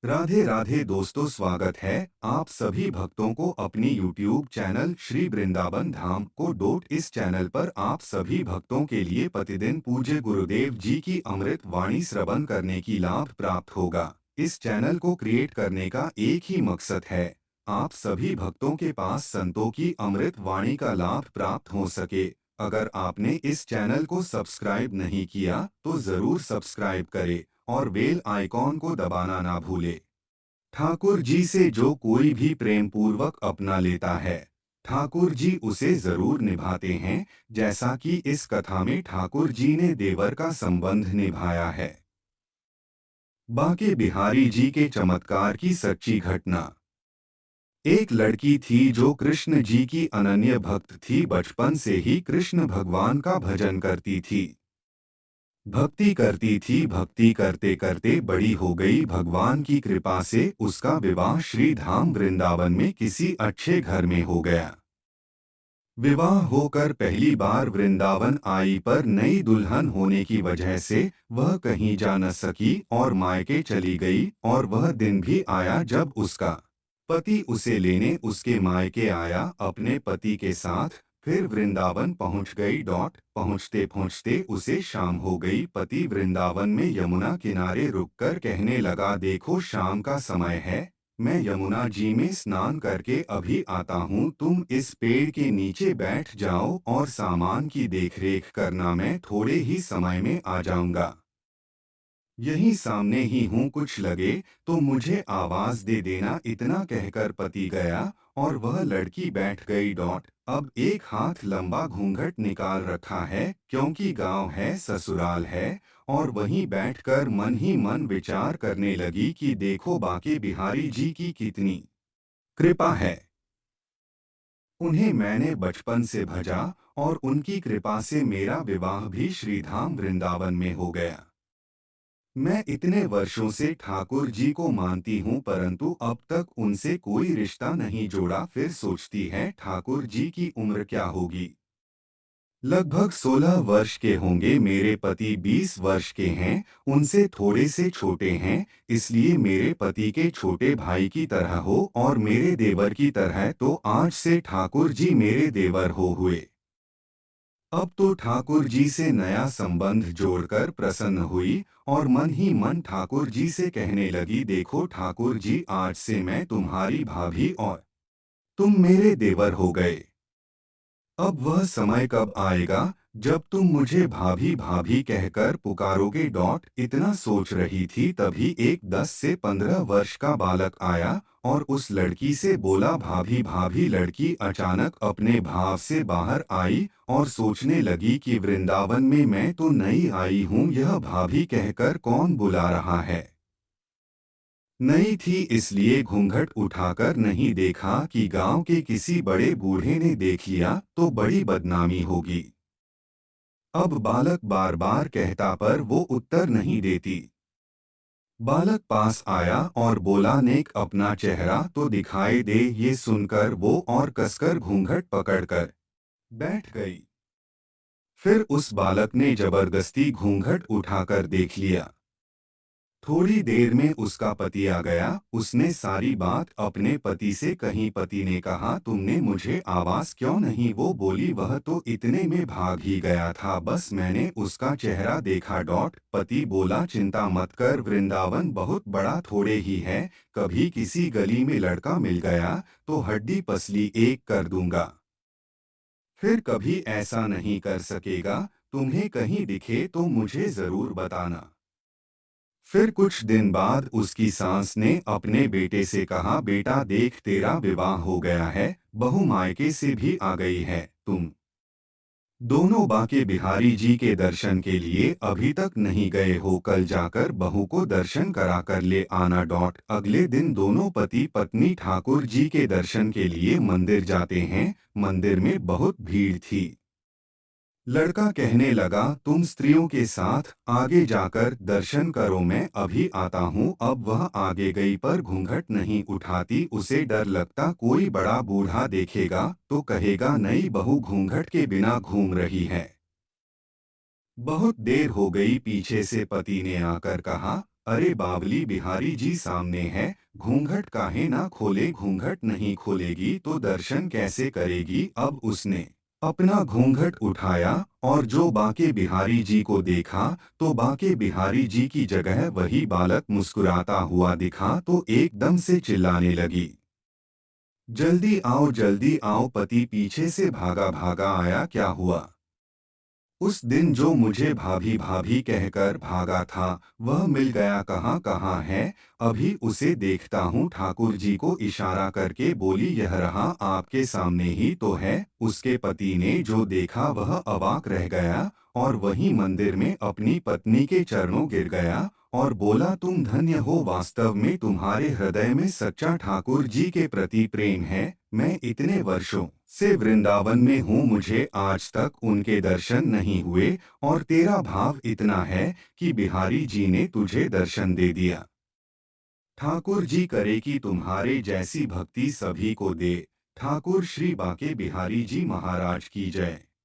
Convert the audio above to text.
राधे राधे दोस्तों, स्वागत है आप सभी भक्तों को अपनी YouTube चैनल श्री वृंदावन धाम को डोट। इस चैनल पर आप सभी भक्तों के लिए प्रतिदिन पूज्य गुरुदेव जी की अमृत वाणी श्रवण करने की लाभ प्राप्त होगा। इस चैनल को क्रिएट करने का एक ही मकसद है, आप सभी भक्तों के पास संतों की अमृत वाणी का लाभ प्राप्त हो सके। अगर आपने इस चैनल को सब्सक्राइब नहीं किया तो जरूर सब्सक्राइब करें और बेल आइकॉन को दबाना ना भूले। ठाकुर जी से जो कोई भी प्रेम पूर्वक अपना लेता है, ठाकुर जी उसे जरूर निभाते हैं, जैसा कि इस कथा में ठाकुर जी ने देवर का संबंध निभाया है। बांके बिहारी जी के चमत्कार की सच्ची घटना। एक लड़की थी जो कृष्ण जी की अनन्य भक्त थी। बचपन से ही कृष्ण भगवान का भजन करती थी, भक्ति करते करते बड़ी हो गई। भगवान की कृपा से उसका विवाह श्री धाम वृंदावन में किसी अच्छे घर में हो गया। विवाह होकर पहली बार वृंदावन आई, पर नई दुल्हन होने की वजह से वह कहीं जा न सकी और मायके चली गई। और वह दिन भी आया जब उसका पति उसे लेने उसके मायके आया अपने पति के साथ। फिर वृंदावन पहुंच गई। पहुंचते पहुंचते उसे शाम हो गई। पति वृंदावन में यमुना किनारे रुककर कहने लगा, देखो शाम का समय है, मैं यमुना जी में स्नान करके अभी आता हूँ, तुम इस पेड़ के नीचे बैठ जाओ और सामान की देखरेख करना, मैं थोड़े ही समय में आ जाऊंगा। यहीं सामने ही हूँ, कुछ लगे तो मुझे आवाज दे देना। इतना कहकर पति गया और वह लड़की बैठ गई। अब एक हाथ लंबा घूंघट निकाल रखा है, क्योंकि गांव है, ससुराल है, और वहीं बैठकर मन ही मन विचार करने लगी कि देखो बांके बिहारी जी की कितनी कृपा है। उन्हें मैंने बचपन से भजा और उनकी कृपा से मेरा विवाह भी श्रीधाम वृंदावन में हो गया। मैं इतने वर्षों से ठाकुर जी को मानती हूँ, परंतु अब तक उनसे कोई रिश्ता नहीं जोड़ा। फिर सोचती है ठाकुर जी की उम्र क्या होगी। लगभग 16 वर्ष के होंगे। मेरे पति 20 वर्ष के हैं, उनसे थोड़े से छोटे हैं। इसलिए मेरे पति के छोटे भाई की तरह हो और मेरे देवर की तरह, तो आज से ठाकुर जी मेरे देवर हो हुए। अब तो ठाकुर जी से नया संबंध जोड़कर प्रसन्न हुई और मन ही मन ठाकुर जी से कहने लगी, देखो ठाकुर जी, आज से मैं तुम्हारी भाभी और तुम मेरे देवर हो गए। अब वह समय कब आएगा जब तुम मुझे भाभी भाभी कहकर पुकारोगे। इतना सोच रही थी, तभी एक 10 से 15 वर्ष का बालक आया और उस लड़की से बोला, भाभी भाभी। लड़की अचानक अपने भाव से बाहर आई और सोचने लगी कि वृंदावन में मैं तो नई आई हूँ, यह भाभी कहकर कौन बुला रहा है। नई थी इसलिए घूंघट उठाकर नहीं देखा कि गांव के किसी बड़े बूढ़े ने देख लिया तो बड़ी बदनामी होगी। अब बालक बार बार कहता पर वो उत्तर नहीं देती। बालक पास आया और बोला, नेक अपना चेहरा तो दिखाई दे। ये सुनकर वो और कसकर घूंघट पकड़कर बैठ गई। फिर उस बालक ने जबरदस्ती घूंघट उठाकर देख लिया। थोड़ी देर में उसका पति आ गया। उसने सारी बात अपने पति से कही। पति ने कहा, तुमने मुझे आवाज क्यों नहीं। वो बोली, वह तो इतने में भाग ही गया था, बस मैंने उसका चेहरा देखा। पति बोला, चिंता मत कर, वृंदावन बहुत बड़ा थोड़े ही है, कभी किसी गली में लड़का मिल गया तो हड्डी पसली एक कर दूंगा। फिर कभी ऐसा नहीं कर सकेगा। तुम्हें कहीं दिखे तो मुझे जरूर बताना। फिर कुछ दिन बाद उसकी सास ने अपने बेटे से कहा, बेटा देख, तेरा विवाह हो गया है, बहू मायके से भी आ गई है, तुम दोनों बांके बिहारी जी के दर्शन के लिए अभी तक नहीं गए हो, कल जाकर बहू को दर्शन करा कर ले आना। अगले दिन दोनों पति पत्नी ठाकुर जी के दर्शन के लिए मंदिर जाते हैं। मंदिर में बहुत भीड़ थी। लड़का कहने लगा, तुम स्त्रियों के साथ आगे जाकर दर्शन करो, मैं अभी आता हूँ। अब वह आगे गई पर घूंघट नहीं उठाती। उसे डर लगता कोई बड़ा बूढ़ा देखेगा तो कहेगा, नई बहू घूंघट के बिना घूम रही है। बहुत देर हो गई। पीछे से पति ने आकर कहा, अरे बावली बिहारी जी सामने है, घूंघट काहे ना खोले, घूंघट नहीं खोलेगी तो दर्शन कैसे करेगी। अब उसने अपना घूंघट उठाया और जो बाके बिहारी जी को देखा तो बाके बिहारी जी की जगह वही बालक मुस्कुराता हुआ दिखा तो एकदम से चिल्लाने लगी, जल्दी आओ पति पीछे से भागा भागा आया, क्या हुआ। उस दिन जो मुझे भाभी भाभी कहकर भागा था वह मिल गया, कहाँ कहाँ है, अभी उसे देखता हूँ। ठाकुर जी को इशारा करके बोली, यह रहा आपके सामने ही तो है। उसके पति ने जो देखा वह अवाक रह गया और वहीं मंदिर में अपनी पत्नी के चरणों गिर गया और बोला, तुम धन्य हो, वास्तव में तुम्हारे हृदय में सच्चा ठाकुर जी के प्रति प्रेम है। मैं इतने वर्षों से वृंदावन में हूँ, मुझे आज तक उनके दर्शन नहीं हुए और तेरा भाव इतना है कि बिहारी जी ने तुझे दर्शन दे दिया। ठाकुर जी करे कि तुम्हारे जैसी भक्ति सभी को दे। ठाकुर श्री बाके बिहारी जी महाराज की जय।